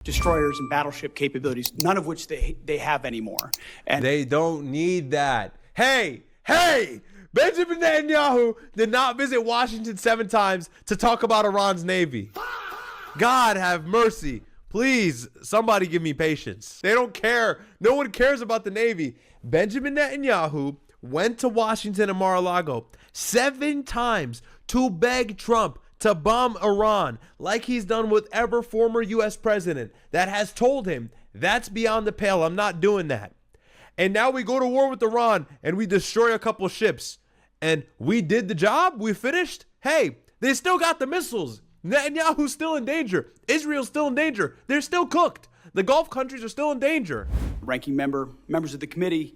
destroyers and battleship capabilities, none of which they have anymore. And they don't need that. Hey, Benjamin Netanyahu did not visit Washington 7 times to talk about Iran's Navy. God have mercy. Please, somebody give me patience. They don't care. No one cares about the Navy. Benjamin Netanyahu went to Washington and Mar-a-Lago 7 times to beg Trump to bomb Iran, like he's done with every former U.S. president that has told him, that's beyond the pale, I'm not doing that. And now we go to war with Iran and we destroy a couple ships. And we did the job? We finished? Hey, they still got the missiles. Netanyahu's still in danger. Israel's still in danger. They're still cooked. The Gulf countries are still in danger. Ranking member, members of the committee,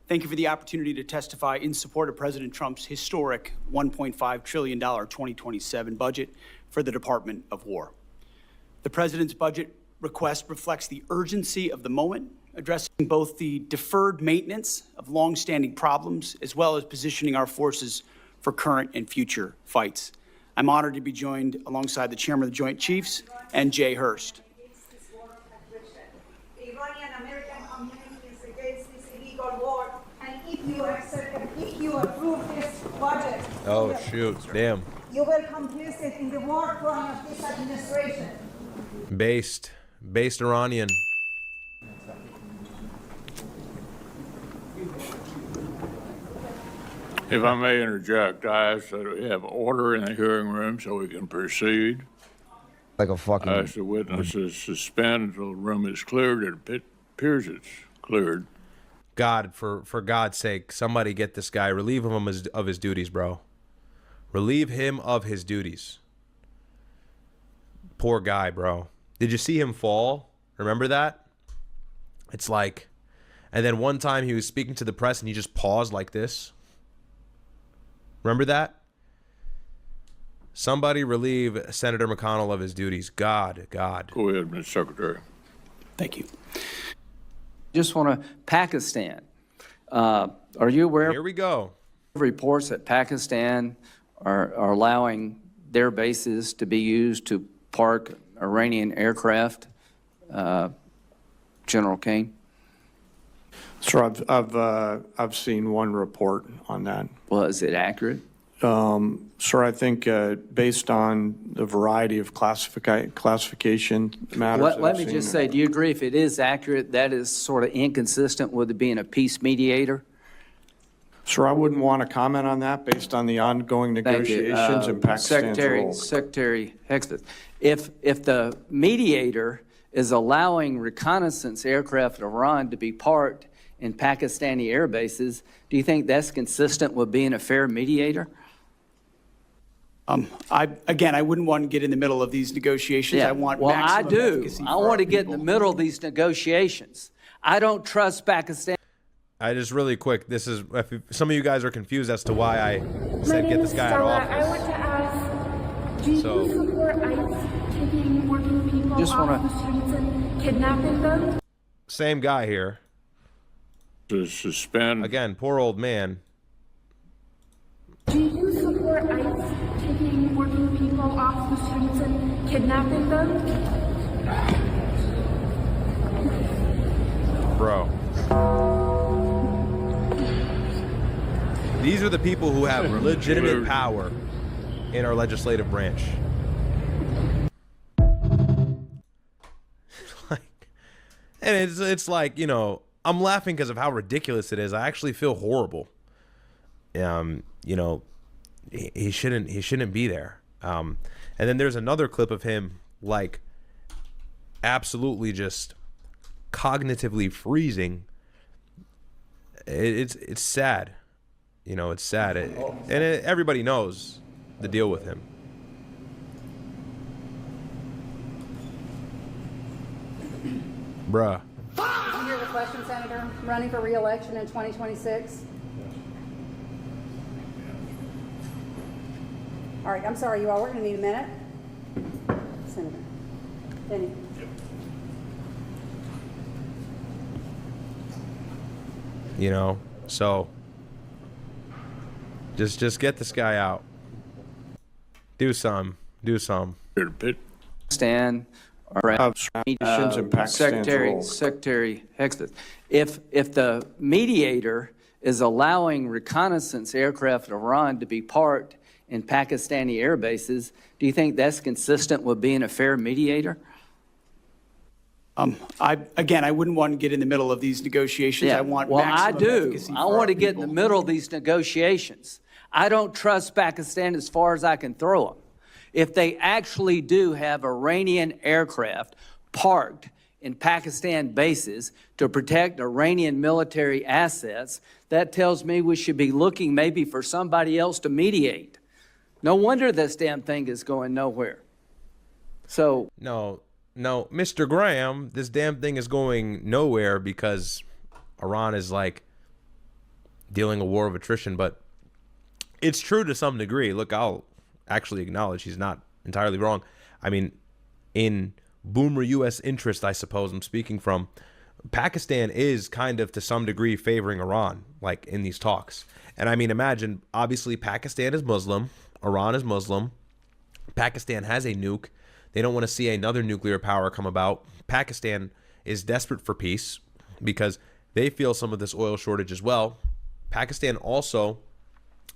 thank you for the opportunity to testify in support of President Trump's historic $1.5 trillion 2027 budget for the Department of War. The president's budget request reflects the urgency of the moment, addressing both the deferred maintenance of longstanding problems as well as positioning our forces for current and future fights. I'm honored to be joined alongside the Chairman of the Joint Chiefs and Jay Hurst. The Iranian-American community is against this illegal war, and if you approve this budget, oh shoot, damn. You will complicit in the war crime of this administration. Based Iranian. If I may interject, I ask that we have order in the hearing room so we can proceed. Like a fucking... I ask the witnesses suspend until the room is cleared. It appears it's cleared. God, for God's sake, somebody get this guy. Relieve him of his duties, bro. Relieve him of his duties. Poor guy, bro. Did you see him fall? Remember that? It's like... And then one time he was speaking to the press and he just paused like this. Remember that? Somebody relieve Senator McConnell of his duties. God. Go ahead, Mr. Secretary. Thank you. Just want to, Pakistan. Are you aware? Here we go. Of reports that Pakistan are allowing their bases to be used to park Iranian aircraft? General Kane? Sir, I've seen one report on that. Well, is it accurate? Sir, I think based on the variety of classification matters. Let me just say, do you agree if it is accurate, that is sort of inconsistent with it being a peace mediator? Sir, I wouldn't want to comment on that based on the ongoing negotiations in Pakistan's role. Secretary Hexford, if the mediator is allowing reconnaissance aircraft in Iran to be parked in Pakistani air bases, do you think that's consistent with being a fair mediator? I wouldn't want to get in the middle of these negotiations. Yeah. I want well, maximum I do. efficacy I for want to our get in people. the middle of these negotiations. I don't trust Pakistan. I just really quick, this is, if some of you guys are confused as to why I said get this guy out of office. I want to ask, do you support ICE taking working people off the streets and kidnapping them? Same guy here. To suspend. Again, poor old man. Do you support ICE taking working people off the streets and kidnapping them? Bro. These are the people who have legitimate power in our legislative branch. And it's like, you know, I'm laughing because of how ridiculous it is. I actually feel horrible. You know, he shouldn't be there. And then there's another clip of him like absolutely just cognitively freezing. It's sad. You know, it's sad. Everybody knows the deal with him. Bruh. Did you hear the question, Senator? Running for re-election in 2026? All right, I'm sorry, you all. We're going to need a minute. Senator. Denny. You know, so just get this guy out. Do some. Pakistan Nations and Pakistan's role. Secretary Hexton, if the mediator is allowing reconnaissance aircraft at Iran to be parked in Pakistani air bases, do you think that's consistent with being a fair mediator? I wouldn't want to get in the middle of these negotiations. I want well, I maximum do. efficacy I for want our to get in the people. middle of these negotiations. I don't trust Pakistan as far as I can throw them. If they actually do have Iranian aircraft parked in Pakistan bases to protect Iranian military assets, that tells me we should be looking maybe for somebody else to mediate. No wonder this damn thing is going nowhere. So No, Mr. Graham, this damn thing is going nowhere because Iran is like dealing a war of attrition. But it's true to some degree. Look, I'll actually acknowledge he's not entirely wrong. I mean, in boomer U.S. interest, I suppose I'm speaking from, Pakistan is kind of to some degree favoring Iran, like in these talks. And I mean, imagine, obviously Pakistan is Muslim, Iran is Muslim, Pakistan has a nuke. They don't want to see another nuclear power come about. Pakistan is desperate for peace because they feel some of this oil shortage as well. Pakistan also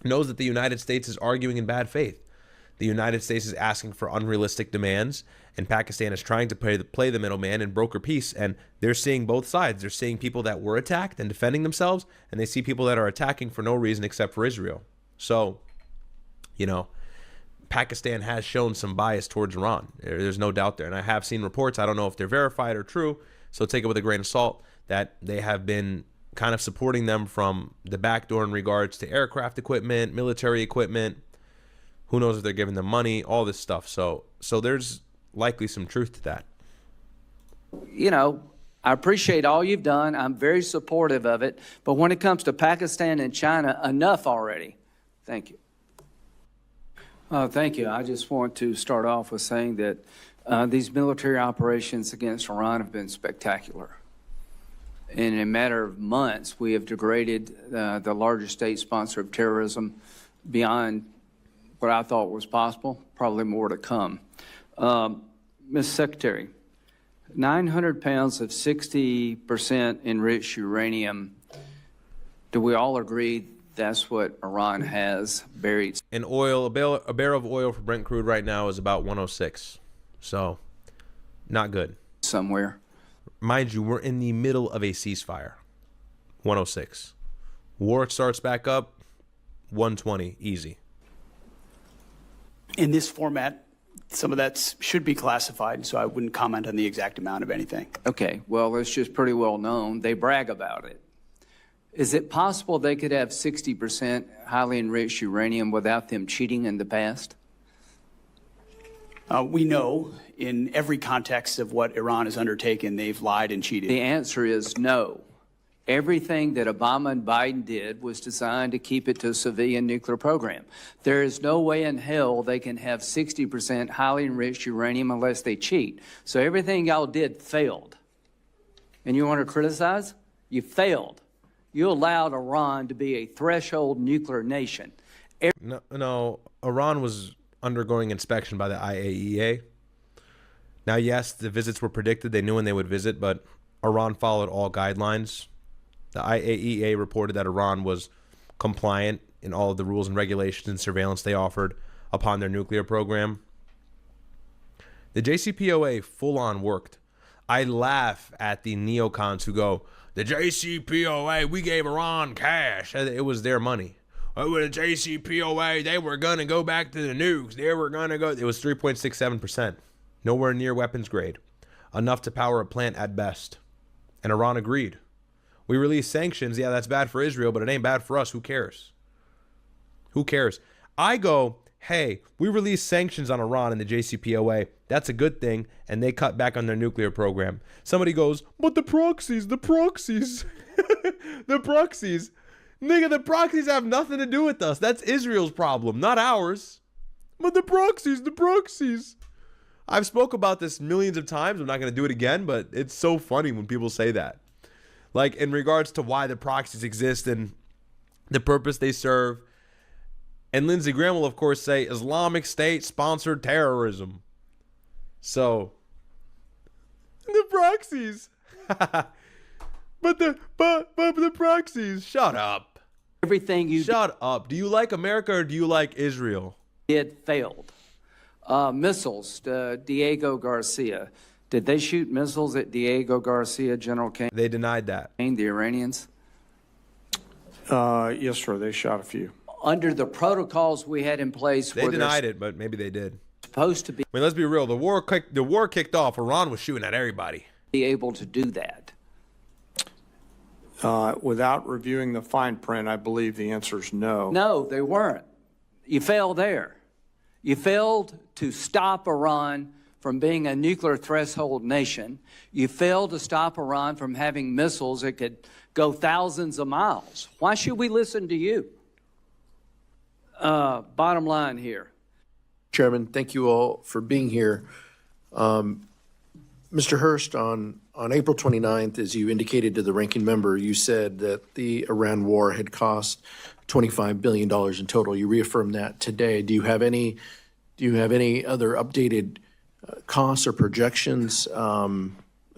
knows that the United States is arguing in bad faith. The United States is asking for unrealistic demands, and Pakistan is trying to play the middleman and broker peace. And they're seeing both sides. They're seeing people that were attacked and defending themselves, and they see people that are attacking for no reason except for Israel. So, Pakistan has shown some bias towards Iran. There's no doubt there. And I have seen reports, I don't know if they're verified or true, so take it with a grain of salt, that they have been kind of supporting them from the back door in regards to aircraft equipment, military equipment. Who knows if they're giving them money, all this stuff. So there's likely some truth to that. I appreciate all you've done. I'm very supportive of it. But when it comes to Pakistan and China, enough already. Thank you. Thank you. I just want to start off with saying that these military operations against Iran have been spectacular. In a matter of months, we have degraded the largest state sponsor of terrorism beyond what I thought was possible, probably more to come. Ms. Secretary, 900 pounds of 60% enriched uranium, do we all agree that's what Iran has buried? And oil, a barrel of oil for Brent crude right now is about 106. So, not good. Somewhere. Mind you, we're in the middle of a ceasefire. 106. War starts back up, 120, easy. In this format, some of that should be classified, so I wouldn't comment on the exact amount of anything. Okay, well, it's just pretty well known. They brag about it. Is it possible they could have 60% highly enriched uranium without them cheating in the past? We know in every context of what Iran has undertaken, they've lied and cheated. The answer is no. Everything that Obama and Biden did was designed to keep it to a civilian nuclear program. There is no way in hell they can have 60% highly enriched uranium unless they cheat. So everything y'all did failed. And you want to criticize? You failed. You allowed Iran to be a threshold nuclear nation. No, Iran was undergoing inspection by the IAEA. Now, yes, the visits were predicted. They knew when they would visit, but Iran followed all guidelines. The IAEA reported that Iran was compliant in all of the rules and regulations and surveillance they offered upon their nuclear program. The JCPOA full-on worked. I laugh at the neocons who go, the JCPOA, we gave Iran cash. It was their money. Oh, with the JCPOA, they were going to go back to the nukes. They were going to go. It was 3.67%. Nowhere near weapons grade. Enough to power a plant at best. And Iran agreed. We released sanctions. Yeah, that's bad for Israel, but it ain't bad for us. Who cares? Who cares? I go, hey, we released sanctions on Iran in the JCPOA. That's a good thing. And they cut back on their nuclear program. Somebody goes, but the proxies. The proxies. Nigga, the proxies have nothing to do with us. That's Israel's problem, not ours. But the proxies. I've spoke about this millions of times. I'm not going to do it again, but it's so funny when people say that. Like, in regards to why the proxies exist and the purpose they serve. And Lindsey Graham will, of course, say Islamic State sponsored terrorism. So, The proxies. but the proxies. Shut up. Everything you Shut up. Do you like America or do you like Israel? did failed. Missiles, Diego Garcia. Did they shoot missiles at Diego Garcia, General Kane, They denied that. the Iranians? Yes, sir, they shot a few. Under the protocols we had in place, They were denied it, but maybe they did. supposed to be I mean, let's be real. The war kicked off. Iran was shooting at everybody. able to do that. Without reviewing the fine print, I believe the answer is no. No, they weren't. You failed there. You failed to stop Iran from being a nuclear threshold nation. You failed to stop Iran from having missiles that could go thousands of miles. Why should we listen to you? Bottom line here. Chairman, thank you all for being here. Mr. Hurst, on April 29th, as you indicated to the ranking member, you said that the Iran war had cost $25 billion in total. You reaffirmed that today. Do you have any other updated costs or projections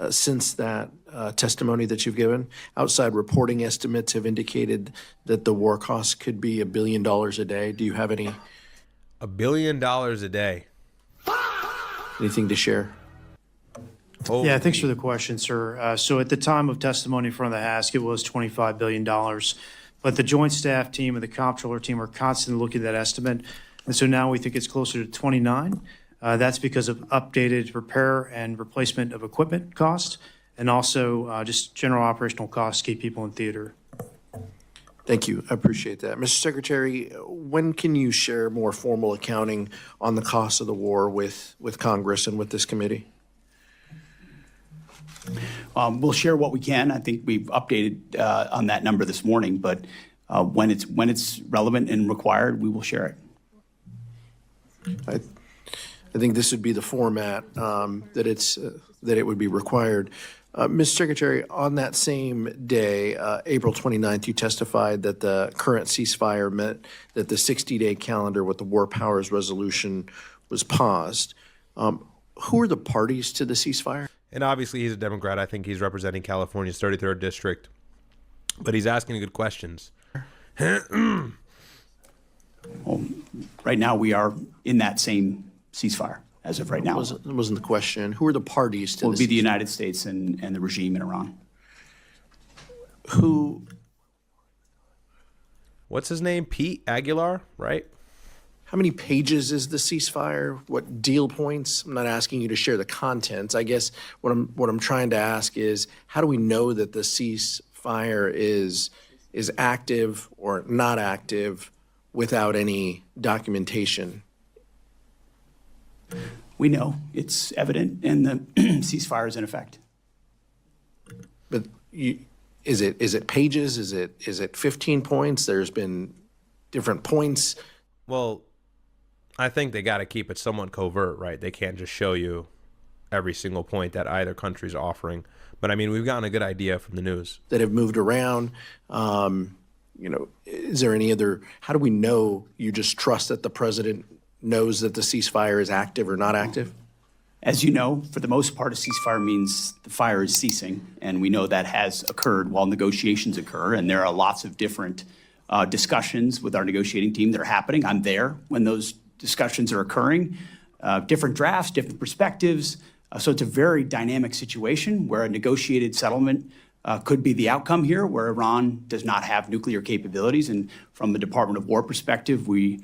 since that testimony that you've given? Outside reporting estimates have indicated that the war costs could be $1 billion a day. Do you have any? $1 billion a day. Anything to share? Oh, Yeah, thanks for the question, sir. So at the time of testimony in front of the HASC, it was $25 billion. But the Joint Staff Team and the Comptroller Team are constantly looking at that estimate. And so now we think it's closer to 29. That's because of updated repair and replacement of equipment costs and also just general operational costs to keep people in theater. Thank you. I appreciate that. Mr. Secretary, when can you share more formal accounting on the cost of the war with Congress and with this committee? We'll share what we can. I think we've updated on that number this morning, but when it's relevant and required, we will share it. I think this would be the format that it would be required. Mr. Secretary, on that same day, April 29th, you testified that the current ceasefire meant that the 60-day calendar with the War Powers Resolution was paused. Who are the parties to the ceasefire? And obviously he's a Democrat. I think he's representing California's 33rd district. But he's asking good questions. Well, right now, we are in that same ceasefire as of right now. That wasn't the question. Who are the parties to It will the be the ceasefire? United States and the regime in Iran. Who? What's his name? Pete Aguilar, right? How many pages is the ceasefire? What deal points? I'm not asking you to share the contents. I guess what I'm trying to ask is, how do we know that the ceasefire is active or not active without any documentation? We know it's evident, and the ceasefire is in effect. But is it pages? Is it 15 points? There's been different points. Well, I think they got to keep it somewhat covert, right? They can't just show you every single point that either country's offering. But I mean, we've gotten a good idea from the news. That have moved around. Is there any other, how do we know you just trust that the president knows that the ceasefire is active or not active? As you know, for the most part, a ceasefire means the fire is ceasing, and we know that has occurred while negotiations occur, and there are lots of different discussions with our negotiating team that are happening. I'm there when those discussions are occurring, different drafts, different perspectives. So it's a very dynamic situation where a negotiated settlement could be the outcome here, where Iran does not have nuclear capabilities. And from the Department of War perspective, we're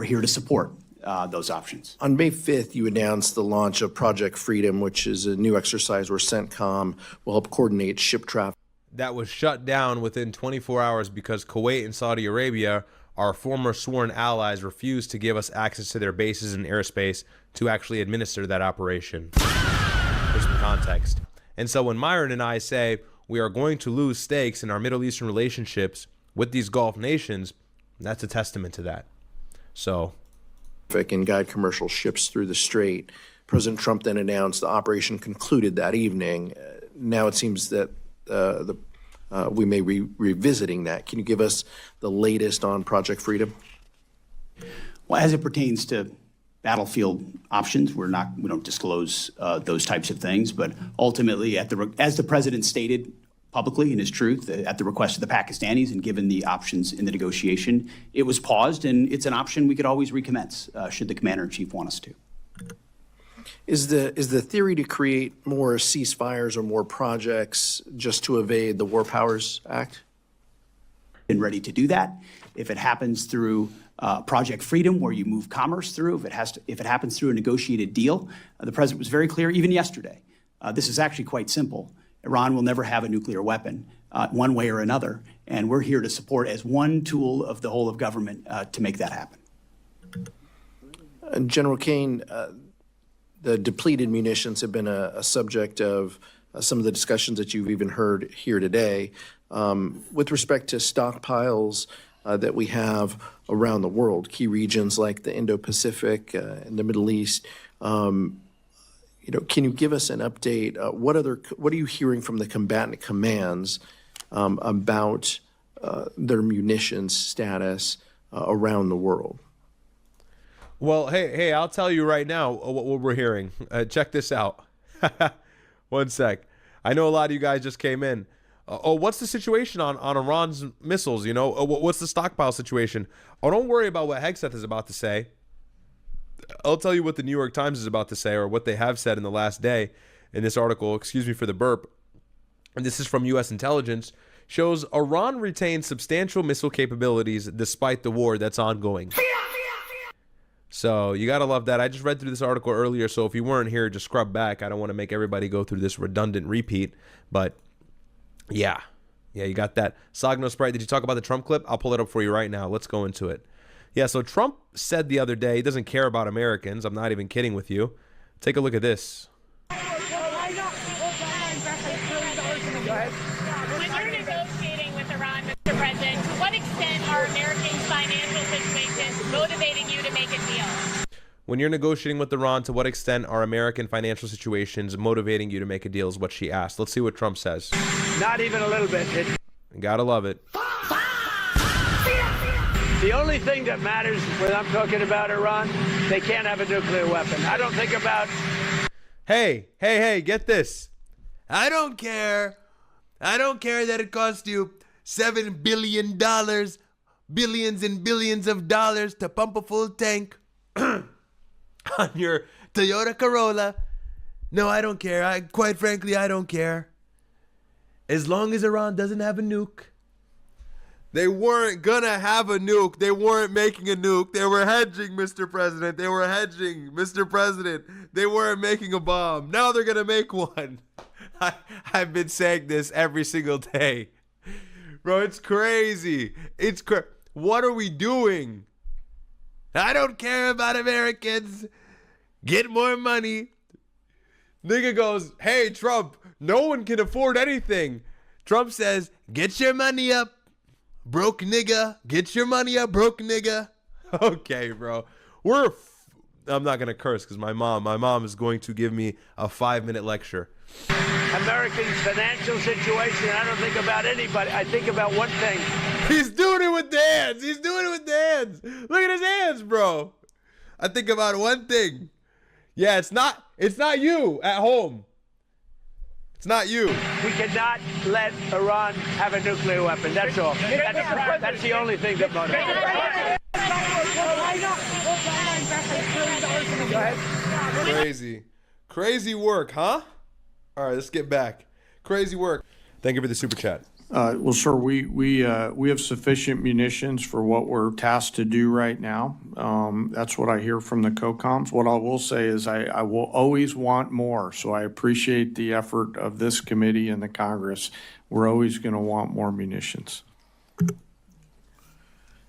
here to support those options. On May 5th, you announced the launch of Project Freedom, which is a new exercise where CENTCOM will help coordinate ship traffic. That was shut down within 24 hours because Kuwait and Saudi Arabia, our former sworn allies, refused to give us access to their bases and airspace to actually administer that operation. For some context. And so when Myron and I say we are going to lose stakes in our Middle Eastern relationships with these Gulf nations, that's a testament to that. So, and guide commercial ships through the strait. President Trump then announced the operation concluded that evening. Now it seems that we may be revisiting that. Can you give us the latest on Project Freedom? Well, as it pertains to battlefield options. We don't disclose those types of things, but ultimately, as the president stated publicly in his truth, at the request of the Pakistanis and given the options in the negotiation, it was paused, and it's an option we could always recommence should the commander-in-chief want us to. Is the theory to create more ceasefires or more projects just to evade the War Powers Act? Been ready to do that. If it happens through Project Freedom, where you move commerce through, if it happens through a negotiated deal, the president was very clear, even yesterday. This is actually quite simple. Iran will never have a nuclear weapon, one way or another, and we're here to support as one tool of the whole of government to make that happen. General Kane, the depleted munitions have been a subject of some of the discussions that you've even heard here today. With respect to stockpiles that we have around the world, key regions like the Indo-Pacific and the Middle East, can you give us an update? What are you hearing from the combatant commands about their munitions status around the world? Well, hey, I'll tell you right now what we're hearing. Check this out. One sec. I know a lot of you guys just came in. What's the situation on Iran's missiles? What's the stockpile situation? Oh, don't worry about what Hegseth is about to say. I'll tell you what the New York Times is about to say, or what they have said in the last day in this article. Excuse me for the burp. And this is from U.S. intelligence. Shows Iran retains substantial missile capabilities despite the war that's ongoing. So you got to love that. I just read through this article earlier, so if you weren't here, just scrub back. I don't want to make everybody go through this redundant repeat. But yeah, you got that. Sagno Sprite, did you talk about the Trump clip? I'll pull it up for you right now. Let's go into it. Yeah, so Trump said the other day he doesn't care about Americans. I'm not even kidding with you. Take a look at this. When you're negotiating with Iran, Mr. President, to what extent are Americans' financial situations motivating you to make a deal? When you're negotiating with Iran, to what extent are American financial situations motivating you to make a deal is what she asked. Let's see what Trump says. Not even a little bit. Gotta love it. The only thing that matters when I'm talking about Iran, they can't have a nuclear weapon. I don't think about... Hey, get this. I don't care that it cost you $7 billion, billions and billions of dollars to pump a full tank on your Toyota Corolla. No, I don't care. Quite frankly, I don't care. As long as Iran doesn't have a nuke. They weren't gonna have a nuke. They weren't making a nuke. They were hedging, Mr. President. They were hedging, Mr. President. They weren't making a bomb. Now they're gonna make one. I've been saying this every single day. Bro, it's crazy. What are we doing? I don't care about Americans. Get more money. Nigga goes, hey, Trump, no one can afford anything. Trump says, get your money up. Broke nigga, get your money up, broke nigga. Okay, bro. I'm not gonna curse because my mom is going to give me a 5-minute lecture. Americans' financial situation, I don't think about anybody. I think about one thing. He's doing it with the hands. Look at his hands, bro. I think about one thing. Yeah, it's not you at home. It's not you. We cannot let Iran have a nuclear weapon. That's all. That's the only thing that motivates. Crazy work, huh? All right, let's get back. Crazy work. Thank you for the super chat. Well, sir, we have sufficient munitions for what we're tasked to do right now. That's what I hear from the COCOMs. What I will say is I will always want more. So I appreciate the effort of this committee and the Congress. We're always going to want more munitions.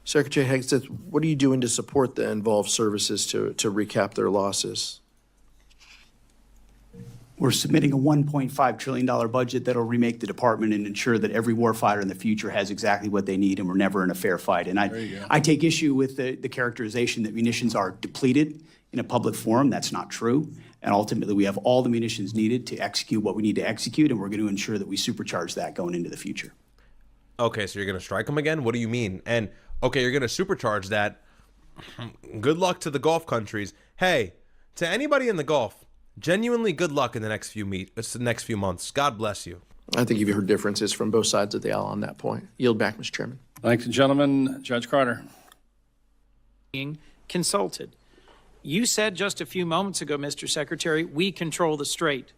Secretary Hegseth, what are you doing to support the involved services to recap their losses? We're submitting a $1.5 trillion budget that'll remake the department and ensure that every warfighter in the future has exactly what they need, and we're never in a fair fight. And I take issue with the characterization that munitions are depleted in a public forum. That's not true. And ultimately, we have all the munitions needed to execute what we need to execute, and we're going to ensure that we supercharge that going into the future. Okay, so you're going to strike them again? What do you mean? And, okay, you're going to supercharge that. Good luck to the Gulf countries. Hey, to anybody in the Gulf, genuinely good luck in the next few months. God bless you. I think you've heard differences from both sides of the aisle on that point. Yield back, Mr. Chairman. Thank you, gentlemen. Judge Carter. Being consulted. You said just a few moments ago, Mr. Secretary, we control the strait.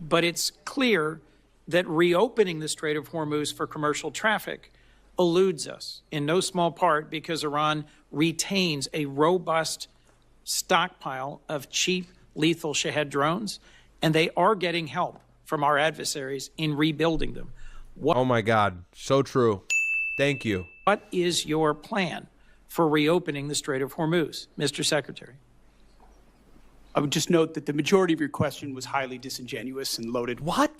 But it's clear that reopening the Strait of Hormuz for commercial traffic eludes us, in no small part because Iran retains a robust stockpile of cheap, lethal Shahed drones, and they are getting help from our adversaries in rebuilding them. Oh my God, so true. Thank you. What is your plan for reopening the Strait of Hormuz, Mr. Secretary? I would just note that the majority of your question was highly disingenuous and loaded What?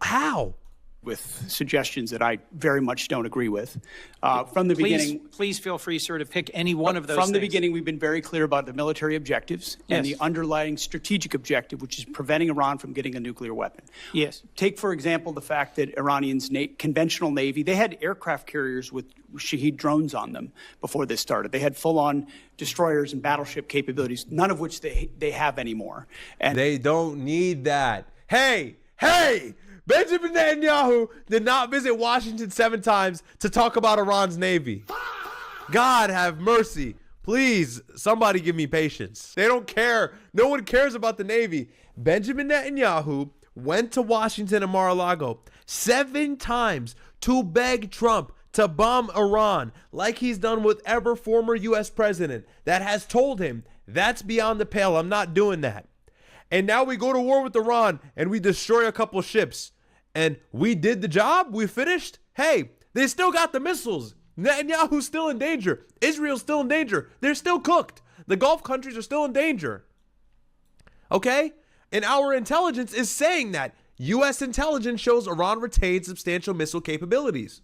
How? with suggestions that I very much don't agree with. From the beginning, Please feel free, sir, to pick any one of those from the things. beginning, we've been very clear about the military objectives and the Yes. underlying strategic objective, which is preventing Iran from getting a nuclear weapon. Yes. Take, for example, the fact that Iranians' conventional Navy, they had aircraft carriers with Shahed drones on them before this started. They had full-on destroyers and battleship capabilities, none of which they have anymore. And They don't need that. Hey! Benjamin Netanyahu did not visit Washington 7 times to talk about Iran's Navy. God have mercy. Please, somebody give me patience. They don't care. No one cares about the Navy. Benjamin Netanyahu went to Washington and Mar-a-Lago 7 times to beg Trump to bomb Iran, like he's done with every former U.S. president that has told him, that's beyond the pale, I'm not doing that. And now we go to war with Iran and we destroy a couple ships. And we did the job? We finished? Hey, they still got the missiles. Netanyahu's still in danger. Israel's still in danger. They're still cooked. The Gulf countries are still in danger. Okay? And our intelligence is saying that. U.S. intelligence shows Iran retains substantial missile capabilities.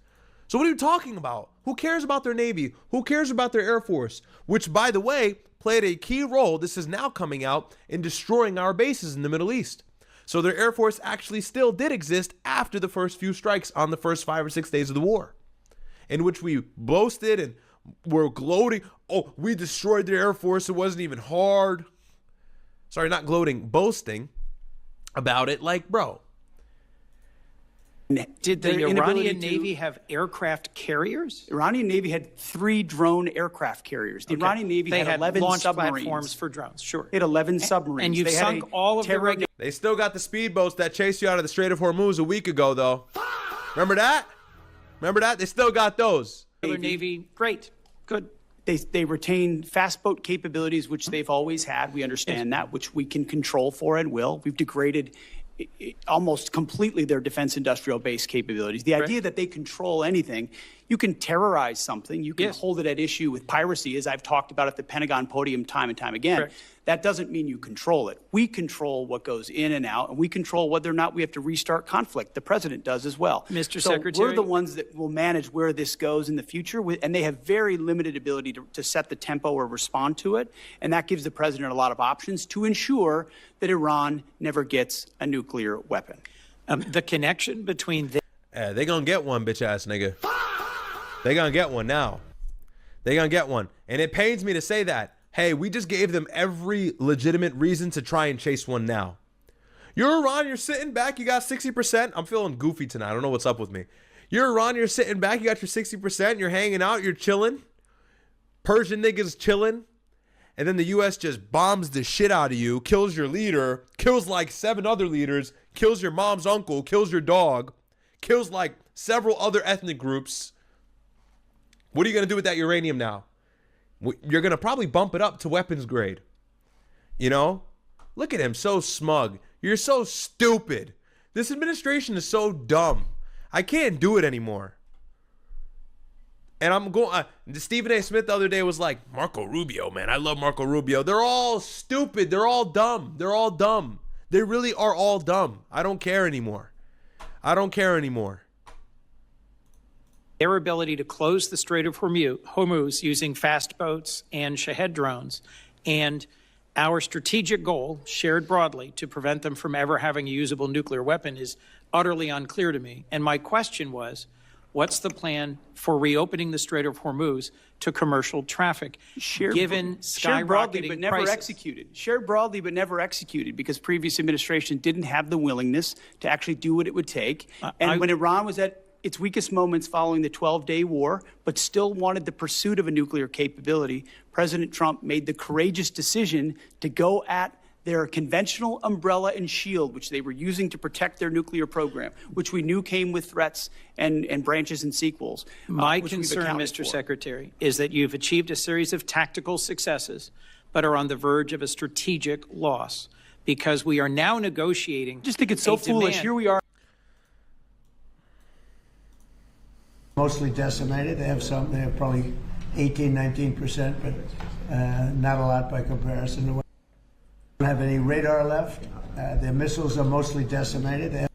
So what are you talking about? Who cares about their Navy? Who cares about their Air Force? Which, by the way, played a key role, this is now coming out, in destroying our bases in the Middle East. So their Air Force actually still did exist after the first few strikes on the first 5 or 6 days of the war, in which we boasted and were gloating. Oh, we destroyed their Air Force. It wasn't even hard. Sorry, not gloating, boasting about it. Like, bro. Did the Iranian Navy have aircraft carriers? Iranian Navy had 3 drone aircraft carriers. The Iranian Navy They had had 11 launch submarines. platforms for drones, sure. They had 11 submarines. And you've They had sunk a all of the terror- They still got the speedboats that chased you out of the Strait of Hormuz a week ago, though. Remember that? They still got those. Navy, great, good. They retain fast boat capabilities, which they've always had. We understand that, which we can control for and will. We've degraded almost completely their defense industrial base capabilities. The idea that they control anything, you can terrorize something, you can hold it at issue with piracy, as I've talked about at the Pentagon podium time and time again. Correct. That doesn't mean you control it. We control what goes in and out, and we control whether or not we have to restart conflict. The president does as well. Mr. So Secretary, we're the ones that will manage where this goes in the future, and they have very limited ability to set the tempo or respond to it, and that gives the president a lot of options to ensure that Iran never gets a nuclear weapon. The connection between They gonna get one, bitch ass nigga. They gonna get one now. They gonna get one. And it pains me to say that. Hey, we just gave them every legitimate reason to try and chase one now. You're Iran, you're sitting back, you got 60%. I'm feeling goofy tonight. I don't know what's up with me. You're Iran, you're sitting back, you got your 60%, you're hanging out, you're chilling. Persian niggas chilling. And then the U.S. just bombs the shit out of you, kills your leader, kills like 7 other leaders, kills your mom's uncle, kills your dog, kills like several other ethnic groups. What are you going to do with that uranium now? You're going to probably bump it up to weapons grade. You know? Look at him, so smug. You're so stupid. This administration is so dumb. I can't do it anymore. And I'm going, Stephen A. Smith the other day was like, Marco Rubio, man, I love Marco Rubio. They're all stupid. They're all dumb. They're all dumb. They really are all dumb. I don't care anymore. their ability to close the Strait of Hormuz using fast boats and Shahed drones, and our strategic goal, shared broadly, to prevent them from ever having a usable nuclear weapon is utterly unclear to me. And my question was, What's the plan for reopening the Strait of Hormuz to commercial traffic, given shared broadly, but skyrocketing never prices? executed. Shared broadly, but never executed, because previous administration didn't have the willingness to actually do what it would take. And when Iran was at its weakest moments following the 12-day war, but still wanted the pursuit of a nuclear capability, President Trump made the courageous decision to go at their conventional umbrella and shield, which they were using to protect their nuclear program, which we knew came with threats and branches and sequels. My which we've concern, accounted Mr. for. Secretary, is that you've achieved a series of tactical successes, but are on the verge of a strategic loss, because we are now negotiating. I just think it's so foolish. Here we are. Mostly decimated. They have probably 18, 19%, but not a lot by comparison. They don't have any radar left. Their missiles are mostly decimated. They have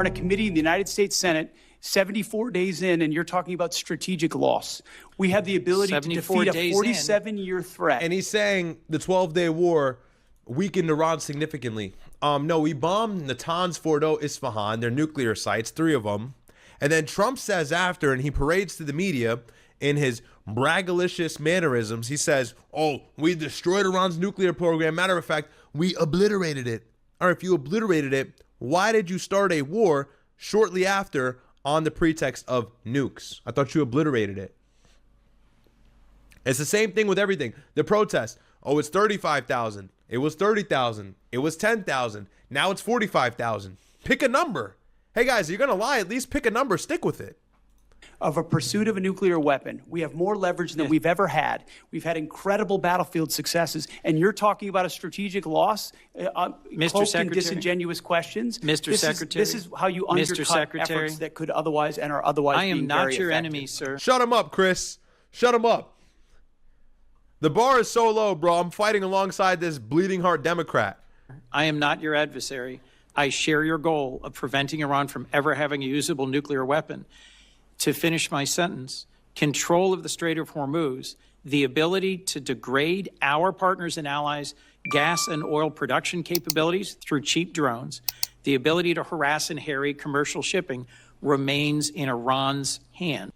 in a committee in the United States Senate 74 days in, and you're talking about strategic loss. We have the ability to defeat a 47-year threat. And he's saying the 12-day war weakened Iran significantly. No, we bombed Natanz, Fordo, Isfahan, their nuclear sites, 3 of them. And then Trump says after, and he parades to the media in his braggalicious mannerisms, he says, oh, we destroyed Iran's nuclear program. Matter of fact, we obliterated it. Or if you obliterated it, why did you start a war shortly after on the pretext of nukes? I thought you obliterated it. It's the same thing with everything. The protest. Oh, it's 35,000. It was 30,000. It was 10,000. Now it's 45,000. Pick a number. Hey, guys, you're going to lie. At least pick a number. Stick with it. Of a pursuit of a nuclear weapon. We have more leverage than we've ever had. We've had incredible battlefield successes, and you're talking about a strategic loss, Mr. cloaked in Secretary? disingenuous questions. Mr. Secretary? This is how you undercut efforts that could otherwise and are otherwise I am being not very your effective. enemy, sir. Shut him up, Chris. Shut him up. The bar is so low, bro. I'm fighting alongside this bleeding heart Democrat. I am not your adversary. I share your goal of preventing Iran from ever having a usable nuclear weapon. To finish my sentence, control of the Strait of Hormuz, the ability to degrade our partners and allies' gas and oil production capabilities through cheap drones, the ability to harass and harry commercial shipping remains in Iran's hands.